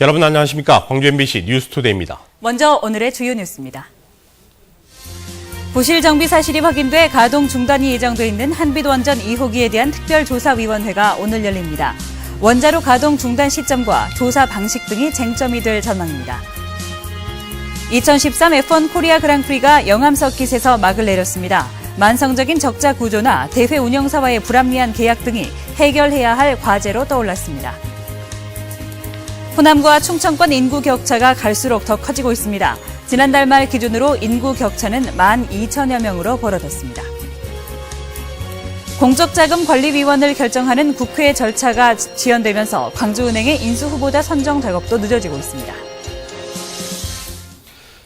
여러분 안녕하십니까? 광주 MBC 뉴스투데이입니다. 먼저 오늘의 주요 뉴스입니다. 부실 정비 사실이 확인돼 가동 중단이 예정돼 있는 한빛원전 2호기에 대한 특별조사위원회가 오늘 열립니다. 원자로 가동 중단 시점과 조사 방식 등이 쟁점이 될 전망입니다. 2013 F1 코리아 그랑프리가 영암 서킷에서 막을 내렸습니다. 만성적인 적자 구조나 대회 운영사와의 불합리한 계약 등이 해결해야 할 과제로 떠올랐습니다. 호남과 충청권 인구 격차가 갈수록 더 커지고 있습니다. 지난달 말 기준으로 인구 격차는 12,000여 명으로 벌어졌습니다. 공적자금관리위원을 결정하는 국회 절차가 지연되면서 광주은행의 인수 후보자 선정 작업도 늦어지고 있습니다.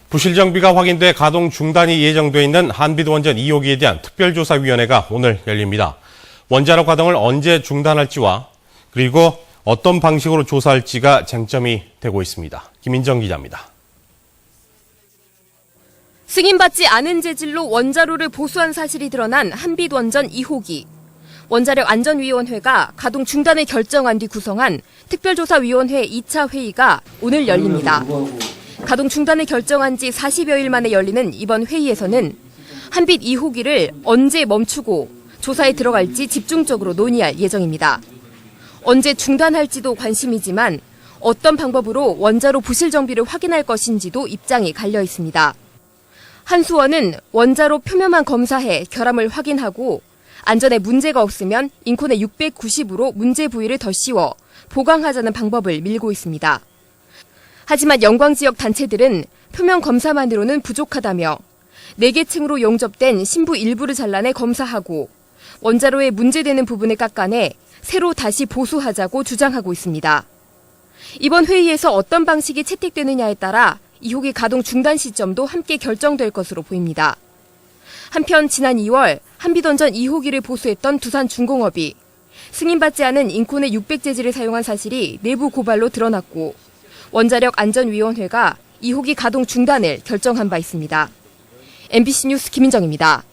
부실 정비가 확인돼 가동 중단이 예정돼 있는 한빛원전 2호기에 대한 특별조사위원회가 오늘 열립니다. 원자로 가동을 언제 중단할지와 그리고 어떤 방식으로 조사할지가 쟁점이 되고 있습니다. 김인정 기자입니다. 승인받지 않은 재질로 원자로를 보수한 사실이 드러난 한빛원전 2호기. 원자력안전위원회가 가동 중단을 결정한 뒤 구성한 특별조사위원회 2차 회의가 오늘 열립니다. 가동 중단을 결정한 지 40여일 만에 열리는 이번 회의에서는 한빛 2호기를 언제 멈추고 조사에 들어갈지 집중적으로 논의할 예정입니다. 언제 중단할지도 관심이지만 어떤 방법으로 원자로 부실 정비를 확인할 것인지도 입장이 갈려 있습니다. 한수원은 원자로 표면만 검사해 결함을 확인하고 안전에 문제가 없으면 인콘의 690으로 문제 부위를 더 씌워 보강하자는 방법을 밀고 있습니다. 하지만 영광 지역 단체들은 표면 검사만으로는 부족하다며 4개 층으로 용접된 신부 일부를 잘라내 검사하고 원자로에 문제되는 부분을 깎아내 새로 다시 보수하자고 주장하고 있습니다. 이번 회의에서 어떤 방식이 채택되느냐에 따라 2호기 가동 중단 시점도 함께 결정될 것으로 보입니다. 한편 지난 2월 한빛원전 2호기를 보수했던 두산중공업이 승인받지 않은 인콘의 600재질을 사용한 사실이 내부 고발로 드러났고 원자력안전위원회가 2호기 가동 중단을 결정한 바 있습니다. MBC 뉴스 김인정입니다.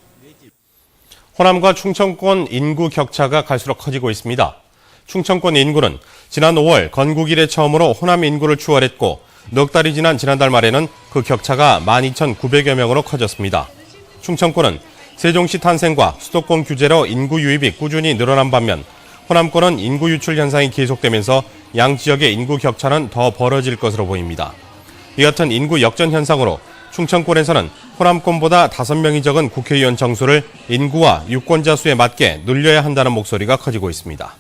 호남과 충청권 인구 격차가 갈수록 커지고 있습니다. 충청권 인구는 지난 5월 건국 이래 처음으로 호남 인구를 추월했고 넉 달이 지난 지난달 말에는 그 격차가 12,900여 명으로 커졌습니다. 충청권은 세종시 탄생과 수도권 규제로 인구 유입이 꾸준히 늘어난 반면 호남권은 인구 유출 현상이 계속되면서 양 지역의 인구 격차는 더 벌어질 것으로 보입니다. 이 같은 인구 역전 현상으로 충청권에서는 호남권보다 5명이 적은 국회의원 정수를 인구와 유권자 수에 맞게 늘려야 한다는 목소리가 커지고 있습니다.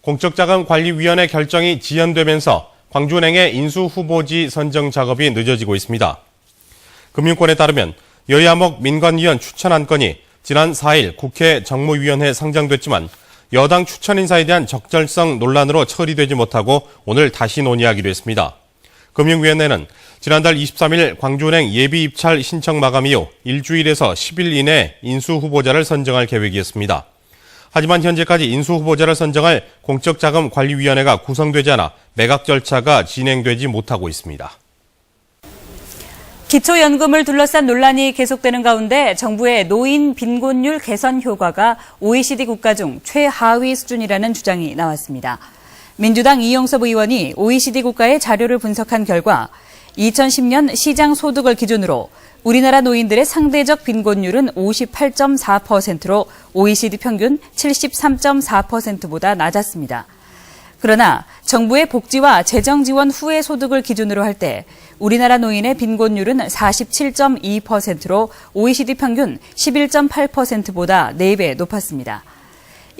공적자금관리위원회 결정이 지연되면서 광주은행의 인수 후보지 선정 작업이 늦어지고 있습니다. 금융권에 따르면 여야목 민관위원 추천 안건이 지난 4일 국회 정무위원회에 상정됐지만 여당 추천 인사에 대한 적절성 논란으로 처리되지 못하고 오늘 다시 논의하기로 했습니다. 금융위원회는 지난달 23일 광주은행 예비 입찰 신청 마감 이후 일주일에서 10일 이내에 인수 후보자를 선정할 계획이었습니다. 하지만 현재까지 인수 후보자를 선정할 공적자금관리위원회가 구성되지 않아 매각 절차가 진행되지 못하고 있습니다. 기초연금을 둘러싼 논란이 계속되는 가운데 정부의 노인 빈곤율 개선 효과가 OECD 국가 중 최하위 수준이라는 주장이 나왔습니다. 민주당 이영섭 의원이 OECD 국가의 자료를 분석한 결과 2010년 시장 소득을 기준으로 우리나라 노인들의 상대적 빈곤율은 58.4%로 OECD 평균 73.4%보다 낮았습니다. 그러나 정부의 복지와 재정 지원 후의 소득을 기준으로 할 때 우리나라 노인의 빈곤율은 47.2%로 OECD 평균 11.8%보다 4배 높았습니다.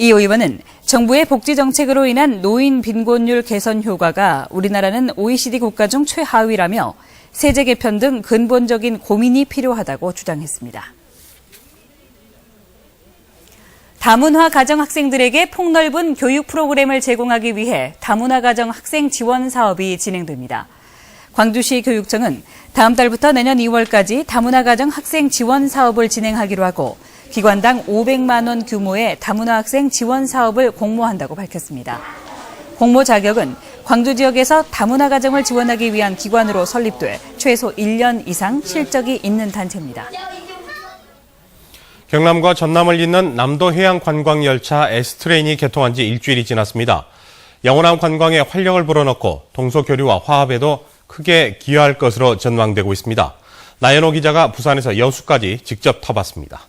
이 의원은 정부의 복지 정책으로 인한 노인 빈곤율 개선 효과가 우리나라는 OECD 국가 중 최하위라며 세제 개편 등 근본적인 고민이 필요하다고 주장했습니다. 다문화 가정 학생들에게 폭넓은 교육 프로그램을 제공하기 위해 다문화 가정 학생 지원 사업이 진행됩니다. 광주시 교육청은 다음 달부터 내년 2월까지 다문화 가정 학생 지원 사업을 진행하기로 하고 기관당 500만 원 규모의 다문화 학생 지원 사업을 공모한다고 밝혔습니다. 공모 자격은 광주 지역에서 다문화 가정을 지원하기 위한 기관으로 설립돼 최소 1년 이상 실적이 있는 단체입니다. 경남과 전남을 잇는 남도 해양 관광 열차 S트레인이 개통한 지 일주일이 지났습니다. 영원한 관광에 활력을 불어넣고 동서교류와 화합에도 크게 기여할 것으로 전망되고 있습니다. 나연호 기자가 부산에서 여수까지 직접 타봤습니다.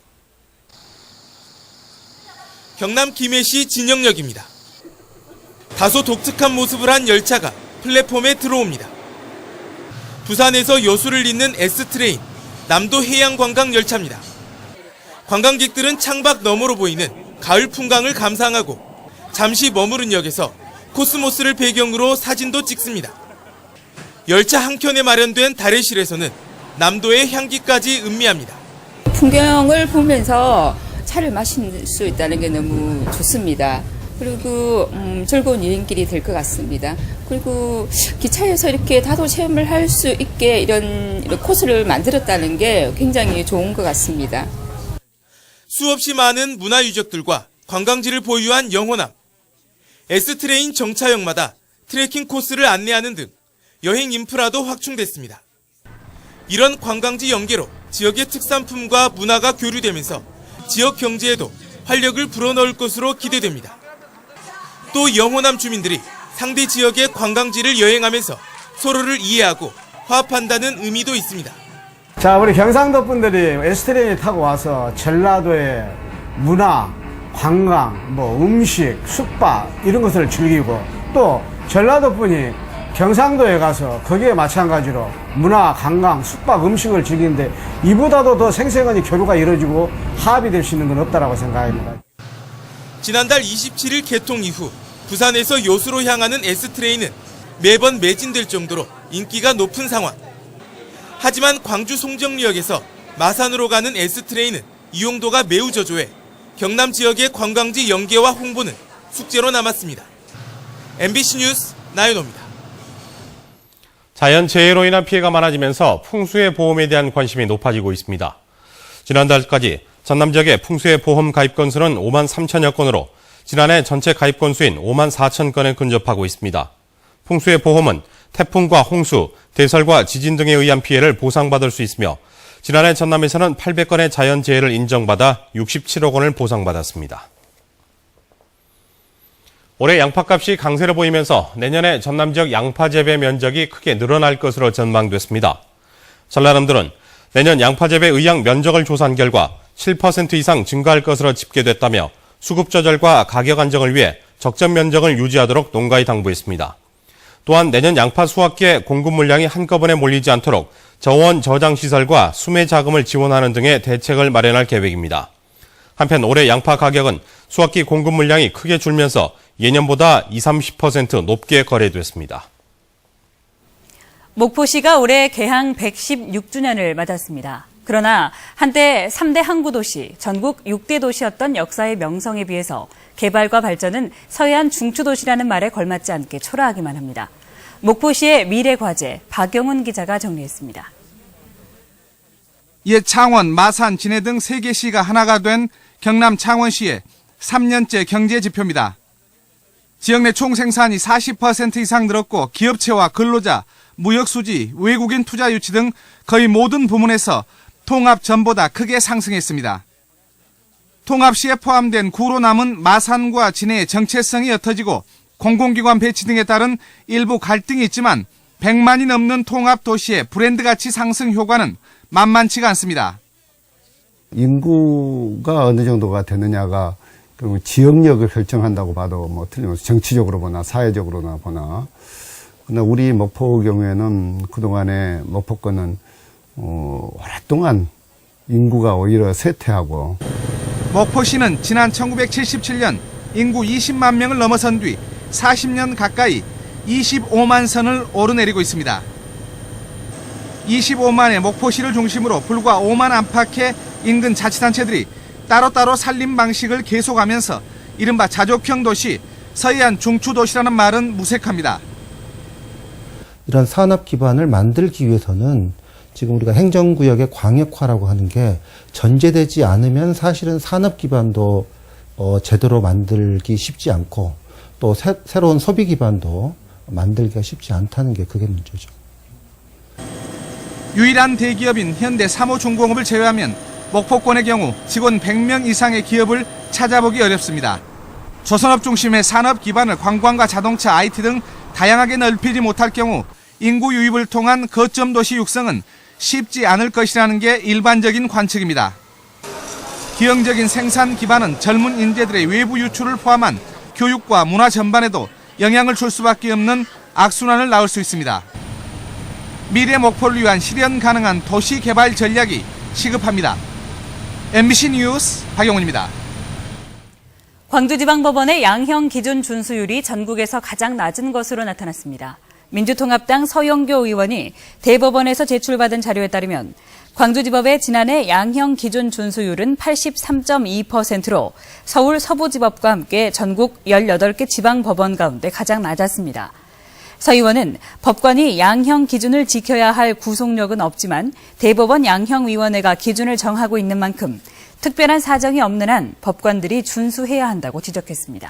경남 김해시 진영역입니다. 다소 독특한 모습을 한 열차가 플랫폼에 들어옵니다. 부산에서 여수를 잇는 S트레인, 남도 해양관광 열차입니다. 관광객들은 창밖 너머로 보이는 가을 풍광을 감상하고 잠시 머무른 역에서 코스모스를 배경으로 사진도 찍습니다. 열차 한켠에 마련된 다래실에서는 남도의 향기까지 음미합니다. 풍경을 보면서 차를 마실 수 있다는 게 너무 좋습니다. 그리고 즐거운 여행길이 될 것 같습니다. 그리고 기차에서 이렇게 다도 체험을 할 수 있게 이런 코스를 만들었다는 게 굉장히 좋은 것 같습니다. 수없이 많은 문화유적들과 관광지를 보유한 영호남. S트레인 정차역마다 트레킹 코스를 안내하는 등 여행 인프라도 확충됐습니다. 이런 관광지 연계로 지역의 특산품과 문화가 교류되면서 지역 경제에도 활력을 불어넣을 것으로 기대됩니다. 또 영호남 주민들이 상대 지역의 관광지를 여행하면서 서로를 이해하고 화합한다는 의미도 있습니다. 자, 우리 경상도 분들이 S트레인을 타고 와서 전라도의 문화, 관광, 음식, 숙박 이런 것을 즐기고 또 전라도 분이 경상도에 가서 거기에 마찬가지로 문화, 관광, 숙박, 음식을 즐기는데 이보다도 더 생생하게 교류가 이루어지고 화합이 될 수 있는 건 없다라고 생각합니다. 지난달 27일 개통 이후 부산에서 여수로 향하는 S트레인은 매번 매진될 정도로 인기가 높은 상황. 하지만 광주 송정리역에서 마산으로 가는 S트레인은 이용도가 매우 저조해 경남 지역의 관광지 연계와 홍보는 숙제로 남았습니다. MBC 뉴스 나연호입니다. 자연재해로 인한 피해가 많아지면서 풍수해 보험에 대한 관심이 높아지고 있습니다. 지난달까지 전남 지역의 풍수해 보험 가입 건수는 5만 3천여 건으로 지난해 전체 가입 건수인 5만 4천 건에 근접하고 있습니다. 풍수해 보험은 태풍과 홍수, 대설과 지진 등에 의한 피해를 보상받을 수 있으며 지난해 전남에서는 800건의 자연재해를 인정받아 67억 원을 보상받았습니다. 올해 양파값이 강세를 보이면서 내년에 전남 지역 양파 재배 면적이 크게 늘어날 것으로 전망됐습니다. 전라남도는 내년 양파 재배 의향 면적을 조사한 결과 7% 이상 증가할 것으로 집계됐다며 수급 조절과 가격 안정을 위해 적정 면적을 유지하도록 농가에 당부했습니다. 또한 내년 양파 수확기에 공급 물량이 한꺼번에 몰리지 않도록 저온 저장 시설과 수매 자금을 지원하는 등의 대책을 마련할 계획입니다. 한편 올해 양파 가격은 수확기 공급 물량이 크게 줄면서 예년보다 20-30% 높게 거래됐습니다. 목포시가 올해 개항 116주년을 맞았습니다. 그러나 한때 3대 항구도시, 전국 6대 도시였던 역사의 명성에 비해서 개발과 발전은 서해안 중추도시라는 말에 걸맞지 않게 초라하기만 합니다. 목포시의 미래과제, 박영훈 기자가 정리했습니다. 옛 창원, 마산, 진해 등 3개 시가 하나가 된 경남 창원시의 3년째 경제지표입니다. 지역 내 총생산이 40% 이상 늘었고 기업체와 근로자, 무역수지, 외국인 투자 유치 등 거의 모든 부문에서 통합 전보다 크게 상승했습니다. 통합시에 포함된 구로 남은 마산과 진해의 정체성이 옅어지고 공공기관 배치 등에 따른 일부 갈등이 있지만 100만이 넘는 통합도시의 브랜드가치 상승 효과는 만만치가 않습니다. 인구가 어느 정도가 되느냐가 결국 지역력을 결정한다고 봐도 틀림없이 정치적으로 보나 사회적으로나 보나. 그러나 우리 목포 경우에는 그동안에 목포권은 오랫동안 인구가 오히려 쇠퇴하고. 목포시는 지난 1977년 인구 20만 명을 넘어선 뒤 40년 가까이 25만 선을 오르내리고 있습니다. 25만의 목포시를 중심으로 불과 5만 안팎의 인근 자치단체들이 따로따로 살림 방식을 계속하면서 이른바 자족형 도시, 서해안 중추도시라는 말은 무색합니다. 이런 산업 기반을 만들기 위해서는 지금 우리가 행정구역의 광역화라고 하는 게 전제되지 않으면 사실은 산업 기반도 제대로 만들기 쉽지 않고 또 새로운 소비 기반도 만들기가 쉽지 않다는 게 그게 문제죠. 유일한 대기업인 현대 삼호중공업을 제외하면 목포권의 경우 직원 100명 이상의 기업을 찾아보기 어렵습니다. 조선업 중심의 산업 기반을 관광과 자동차, IT 등 다양하게 넓히지 못할 경우 인구 유입을 통한 거점 도시 육성은 쉽지 않을 것이라는 게 일반적인 관측입니다. 기형적인 생산 기반은 젊은 인재들의 외부 유출을 포함한 교육과 문화 전반에도 영향을 줄 수밖에 없는 악순환을 낳을 수 있습니다. 미래 목표를 위한 실현 가능한 도시 개발 전략이 시급합니다. MBC 뉴스 박영훈입니다. 광주지방법원의 양형 기준 준수율이 전국에서 가장 낮은 것으로 나타났습니다. 민주통합당 서영교 의원이 대법원에서 제출받은 자료에 따르면 광주지법의 지난해 양형 기준 준수율은 83.2%로 서울 서부지법과 함께 전국 18개 지방법원 가운데 가장 낮았습니다. 서 의원은 법관이 양형 기준을 지켜야 할 구속력은 없지만 대법원 양형위원회가 기준을 정하고 있는 만큼 특별한 사정이 없는 한 법관들이 준수해야 한다고 지적했습니다.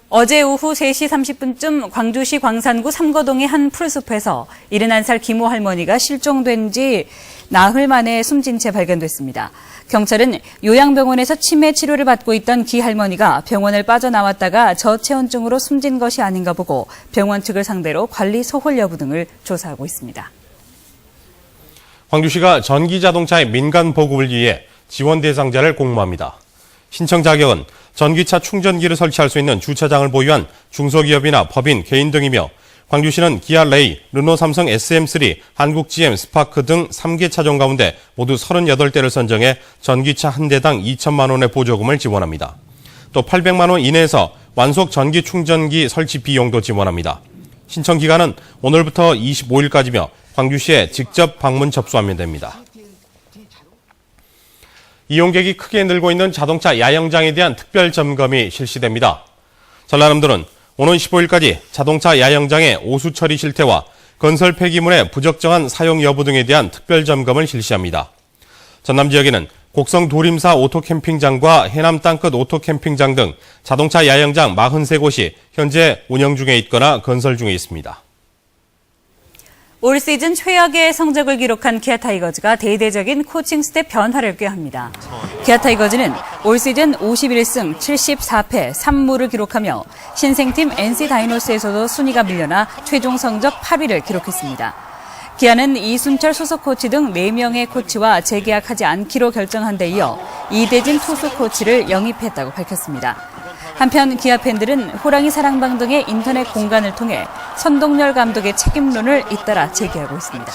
어제 오후 3시 30분쯤 광주시 광산구 삼거동의 한 풀숲에서 71살 김모 할머니가 실종된 지 나흘 만에 숨진 채 발견됐습니다. 경찰은 요양병원에서 치매 치료를 받고 있던 기 할머니가 병원을 빠져나왔다가 저체온증으로 숨진 것이 아닌가 보고 병원 측을 상대로 관리 소홀 여부 등을 조사하고 있습니다. 광주시가 전기자동차의 민간 보급을 위해 지원 대상자를 공모합니다. 신청 자격은 전기차 충전기를 설치할 수 있는 주차장을 보유한 중소기업이나 법인, 개인 등이며 광주시는 기아 레이, 르노 삼성 SM3, 한국 GM 스파크 등 3개 차종 가운데 모두 38대를 선정해 전기차 한 대당 2천만 원의 보조금을 지원합니다. 또 800만 원 이내에서 완속 전기 충전기 설치 비용도 지원합니다. 신청 기간은 오늘부터 25일까지며 광주시에 직접 방문 접수하면 됩니다. 이용객이 크게 늘고 있는 자동차 야영장에 대한 특별 점검이 실시됩니다. 전라남도는 오는 15일까지 자동차 야영장의 오수 처리 실태와 건설 폐기물의 부적정한 사용 여부 등에 대한 특별 점검을 실시합니다. 전남 지역에는 곡성 도림사 오토캠핑장과 해남 땅끝 오토캠핑장 등 자동차 야영장 43곳이 현재 운영 중에 있거나 건설 중에 있습니다. 올 시즌 최악의 성적을 기록한 기아 타이거즈가 대대적인 코칭 스텝 변화를 꾀합니다. 기아 타이거즈는 올 시즌 51승 74패 3무를 기록하며 신생팀 NC 다이노스에서도 순위가 밀려나 최종 성적 8위를 기록했습니다. 기아는 이순철 수석 코치 등 4명의 코치와 재계약하지 않기로 결정한 데 이어 이대진 투수 코치를 영입했다고 밝혔습니다. 한편 기아 팬들은 호랑이 사랑방 등의 인터넷 공간을 통해 선동열 감독의 책임론을 잇따라 제기하고 있습니다.